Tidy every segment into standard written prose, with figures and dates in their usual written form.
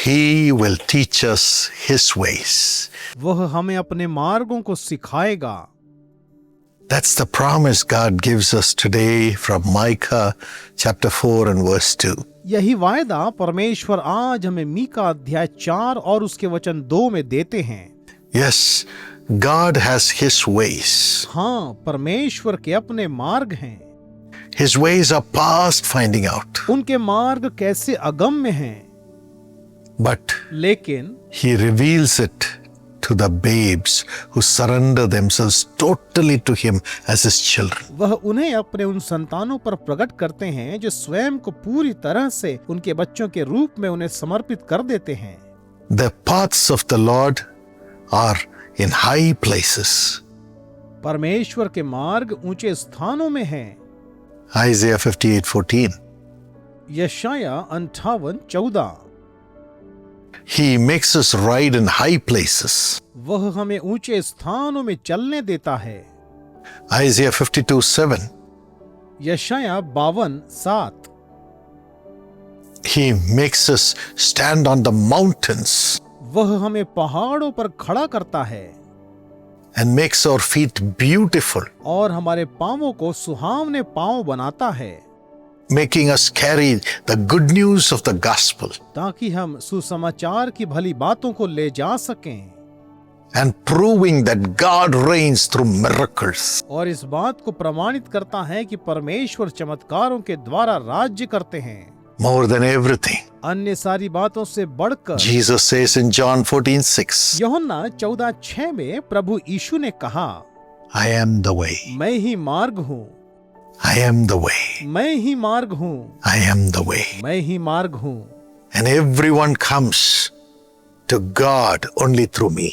He will teach us His ways. वह हमें अपने मार्गों को सिखाएगा। That's the promise God gives us today from Micah chapter 4 and verse 2. यही वायदा परमेश्वर आज हमें मीका अध्याय 4 और उसके वचन 2 में देते हैं। Yes, God has His ways. हाँ, परमेश्वर के अपने मार्ग हैं। His ways are past finding out. उनके मार्ग कैसे अगम्य हैं, But लेकिन He reveals it to the babes who surrender themselves totally to Him as His children. वह उन्हें अपने उन संतानों पर प्रकट करते हैं जो स्वयं को पूरी तरह से उनके बच्चों के रूप में उन्हें समर्पित कर देते हैं। The paths of the Lord are in high places. परमेश्वर के मार्ग ऊंचे स्थानों में हैं। Isaiah 58:14. यशाया 58:14। He makes us ride in high places. वह हमें ऊंचे स्थानों में चलने देता है। Isaiah 52:7. यशाया 52:7। He makes us stand on the mountains वह हमें पहाड़ों पर खड़ा करता है and makes our feet beautiful, और हमारे पांवों को सुहावने पांव बनाता है, making us carry the good news of the gospel ताकि हम सुसमाचार की भली बातों को ले जा सकें and proving that God reigns through miracles. और इस बात को प्रमाणित करता है कि परमेश्वर चमत्कारों के द्वारा राज्य करते हैं, More than everything. अन्य सारी बातों से बढ़कर। Jesus says in John 14:6, यूहन्ना 14:6 में प्रभु यीशु ने कहा, I am the way. मैं ही मार्ग हूँ, I am the way. मैं ही मार्ग हूँ, I am the way. मैं ही मार्ग हूँ, And everyone comes to God only through me.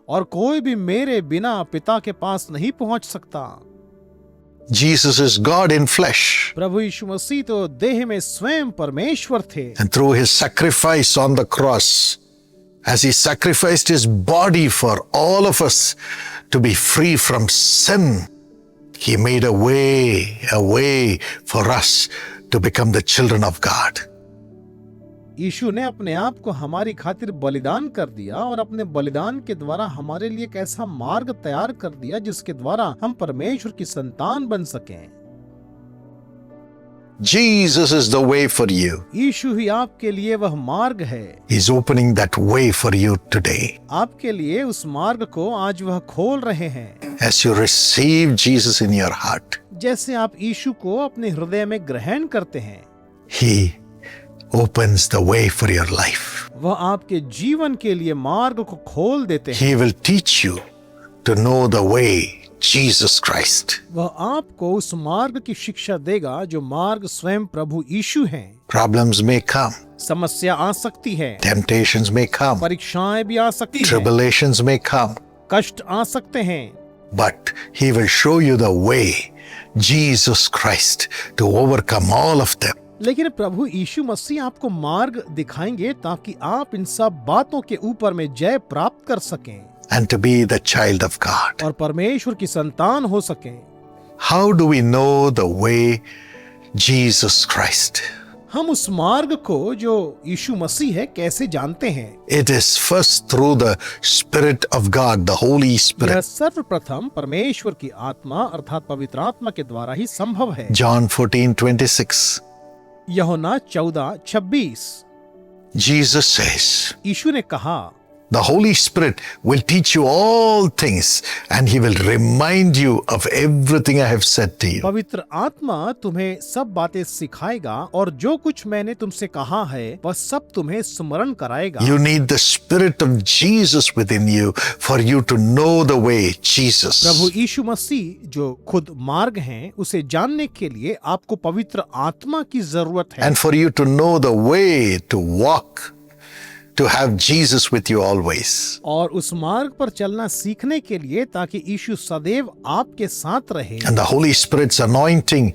और कोई भी मेरे बिना पिता के पास नहीं पहुंच सकता। Jesus is God in flesh. प्रभु यीशु मसीह तो देह में स्वयं परमेश्वर थे, And through His sacrifice on the cross, as He sacrificed His body for all of us to be free from sin, He made a way for us to become the children of God. यीशु ने अपने आप को हमारी खातिर बलिदान कर दिया और अपने बलिदान के द्वारा हमारे लिए एक ऐसा मार्ग तैयार कर दिया जिसके द्वारा हम परमेश्वर की संतान बन सकें। Jesus is the way for you. यीशु ही आपके लिए वह मार्ग है। He's opening that way for you today. आपके लिए उस मार्ग को आज वह खोल रहे हैं। As you receive Jesus in your heart, जैसे आप यीशु को अपने हृदय में ग्रहण करते हैं, He opens the way for your life. वह आपके जीवन के लिए मार्ग को खोल देते हैं। He will teach you to know the way, Jesus Christ. वह आपको उस मार्ग की शिक्षा देगा जो मार्ग स्वयं प्रभु यीशु हैं। Problems may come, समस्या आ सकती है, temptations may come, परीक्षाएं भी आ सकती हैं, tribulations may come, कष्ट आ सकते हैं, but He will show you the way, Jesus Christ, to overcome all of them. लेकिन प्रभु यीशु मसीह आपको मार्ग दिखाएंगे ताकि आप इन सब बातों के ऊपर में जय प्राप्त कर सकें And to be the child of God. और परमेश्वर की संतान हो सकें। How do we know the way, Jesus Christ? हम उस मार्ग को जो यीशु मसीह है कैसे जानते हैं? It is first through the Spirit of God, the Holy यह Spirit. सर्वप्रथम परमेश्वर की आत्मा अर्थात पवित्र आत्मा के द्वारा ही संभव है। John 14:26. यूहन्ना 14:26। Jesus says, यीशु ने कहा, the Holy Spirit will teach you all things and He will remind you of everything I have said to you. पवित्र आत्मा तुम्हें सब बातें सिखाएगा और जो कुछ मैंने तुमसे कहा है वह सब तुम्हें स्मरण कराएगा। You need the Spirit of Jesus within you for you to know the way, Jesus. प्रभु यीशु मसीह जो खुद मार्ग हैं उसे जानने के लिए आपको पवित्र आत्मा की जरूरत है। And for you to know the way to walk, to have Jesus with you always. और उस मार्ग पर चलना सीखने के लिए ताकि यीशु सदैव आपके साथ रहे। And the Holy Spirit's anointing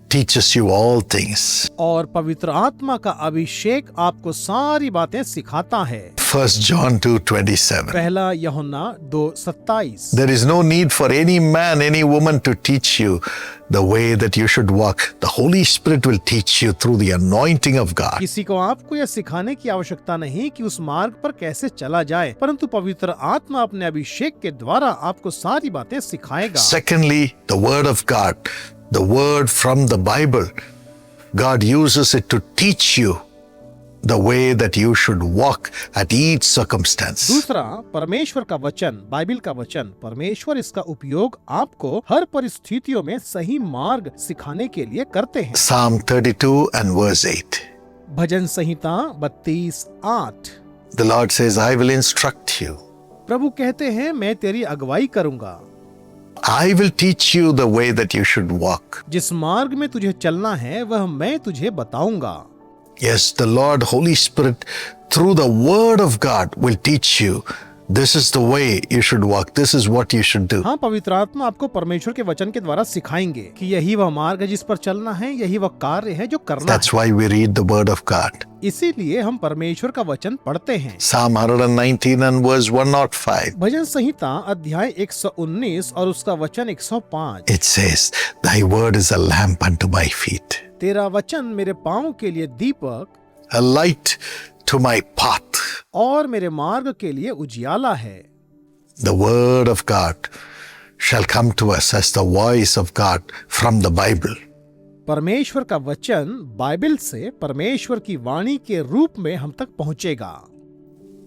teaches you all things. और पवित्र आत्मा का अभिषेक आपको सारी बातें सिखाता है। 1 John 2:27. पहला यूहन्ना 2:27। There is no need for any man, any woman to teach you the way that you should walk. The Holy Spirit will teach you through the anointing of God. किसी को आपको यह सिखाने की आवश्यकता नहीं कि उस मार्ग पर कैसे चला जाए, परंतु पवित्र आत्मा अपने अभिषेक के द्वारा आपको सारी बातें सिखाएगा। Secondly, the Word of God, the Word from the Bible. God uses it to teach you the way that you should walk at each circumstance. दूसरा, परमेश्वर का वचन, बाइबल का वचन, परमेश्वर इसका उपयोग आपको हर परिस्थितियों में सही मार्ग सिखाने के लिए करते हैं। Psalm 32 and verse 8. Bhajan Samhita 32:8। The Lord says, I will instruct you. प्रभु कहते हैं, मैं तेरी अगुवाई करूंगा। I will teach you the way that you should walk. जिस मार्ग में तुझे चलना है वह मैं तुझे बताऊंगा। Yes, the Lord, Holy Spirit, through the Word of God will teach you. This is the way you should walk. This is what you should do. हाँ, पवित्र आत्मा आपको परमेश्वर के वचन के द्वारा सिखाएंगे कि यही वह मार्ग है जिस पर चलना है, यही वह कार्य है जो करना That's why we read the Word of God. है। इसीलिए हम परमेश्वर का वचन पढ़ते हैं। Psalm 119 and verse 105. भजन संहिता अध्याय 119 और उसका वचन 105। It says, Thy word is a lamp unto my feet, तेरा वचन मेरे पाँव के लिए दीपक, a light to my path. और मेरे मार्ग के लिए उजियाला है। The word of God shall come to us as the voice of God from the Bible. परमेश्वर का वचन बाइबल से परमेश्वर की वाणी के रूप में हम तक पहुंचेगा।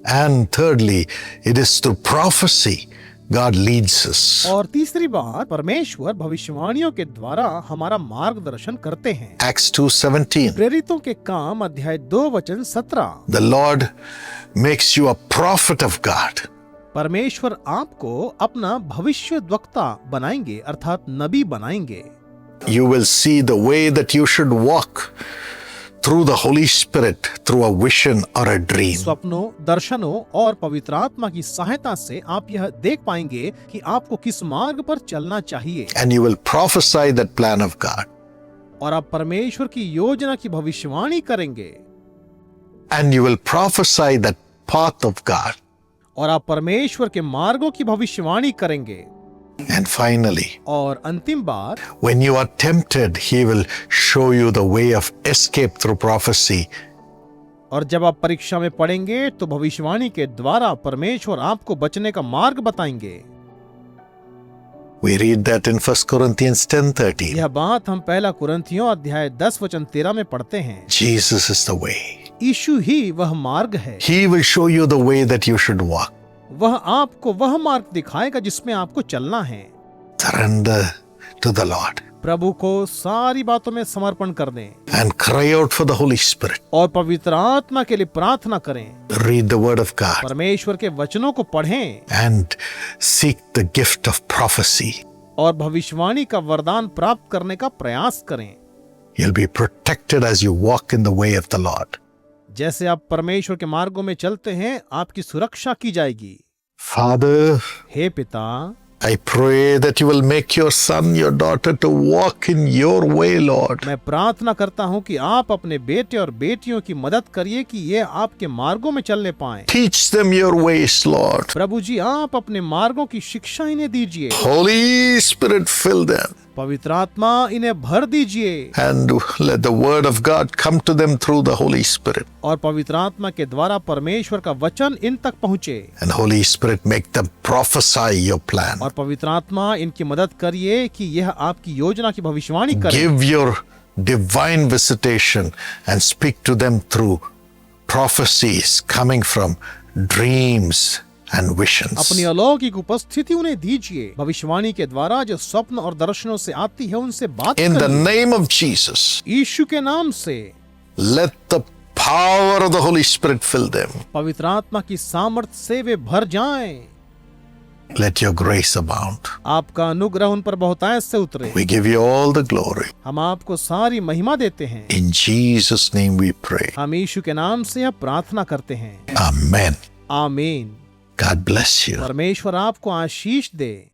And thirdly, it is through prophecy God leads us. और तीसरी बात, परमेश्वर भविष्यवाणियों के द्वारा हमारा मार्गदर्शन करते हैं। Acts 2:17. प्रेरितों के काम अध्याय 2 वचन 17। The Lord makes you a prophet of God. परमेश्वर आपको अपना भविष्यद्वक्ता बनाएंगे, अर्थात नबी बनाएंगे। You will see the way that you should walk through the Holy Spirit, through a vision or a dream. स्वप्नों, दर्शनों और पवित्र आत्मा की सहायता से आप यह देख पाएंगे कि आपको किस मार्ग पर चलना चाहिए। And you will prophesy that plan of God. और आप परमेश्वर की योजना की भविष्यवाणी करेंगे। And you will prophesy that path of God. और आप परमेश्वर के मार्गों की भविष्यवाणी करेंगे। And finally, और अंतिम बात, when you are tempted, He will show you the way of escape through prophecy. और जब आप परीक्षा में पड़ेंगे तो भविष्यवाणी के द्वारा परमेश्वर आपको बचने का मार्ग बताएंगे। We read that in 1 Corinthians 10:13. यह बात हम पहला कुरिन्थियों अध्याय 10 वचन 13 में पढ़ते हैं। Jesus is the way. यीशु ही वह मार्ग है। He will show you the way that you should walk. वह आपको वह मार्ग दिखाएगा जिसमें आपको चलना है। Surrender to the Lord प्रभु को सारी बातों में समर्पण कर दें and cry out for the Holy Spirit. और पवित्र आत्मा के लिए प्रार्थना करें। Read the Word of God परमेश्वर के वचनों को पढ़ें and seek the gift of prophecy. और भविष्यवाणी का वरदान प्राप्त करने का प्रयास करें। You'll be protected as you walk in the way of the Lord. जैसे आप परमेश्वर के मार्गों में चलते हैं, आपकी सुरक्षा की जाएगी। Father, हे पिता, I pray that you will make your son, your daughter to walk in your way, Lord. मैं प्रार्थना करता हूँ कि आप अपने बेटे और बेटियों की मदद करिए कि ये आपके मार्गों में चलने पाएं। Teach them your ways, Lord. प्रभु जी, आप अपने मार्गों की शिक्षा इन्हें दीजिए। Holy Spirit, fill them. पवित्र आत्मा इन्हें भर दीजिए And let the word of God come to them through the Holy Spirit. और पवित्र आत्मा के द्वारा परमेश्वर का वचन इन तक पहुँचे। And Holy Spirit, make them prophesy your plan. और पवित्र आत्मा इनकी मदद करिए कि यह आपकी योजना की भविष्यवाणी करे। Give your divine visitation and speak to them through prophecies coming from dreams and visions. अपनी अलौकिक उपस्थिति उन्हें दीजिए भविष्यवाणी के द्वारा, जो स्वप्न और दर्शनों से आती है उनसे बात In the करिए। name of Jesus, यीशु के नाम से let the power of the Holy Spirit fill them. पवित्र आत्मा की सामर्थ्य से वे भर जाएं। Let your grace abound. आपका अनुग्रह उन पर बहुतायत से उतरे। We give you all the glory. हम आपको सारी महिमा देते हैं। In Jesus' name we pray. हम यीशु के नाम से यह प्रार्थना करते हैं। Amen. आमीन। God bless you. परमेश्वर आपको आशीष दे।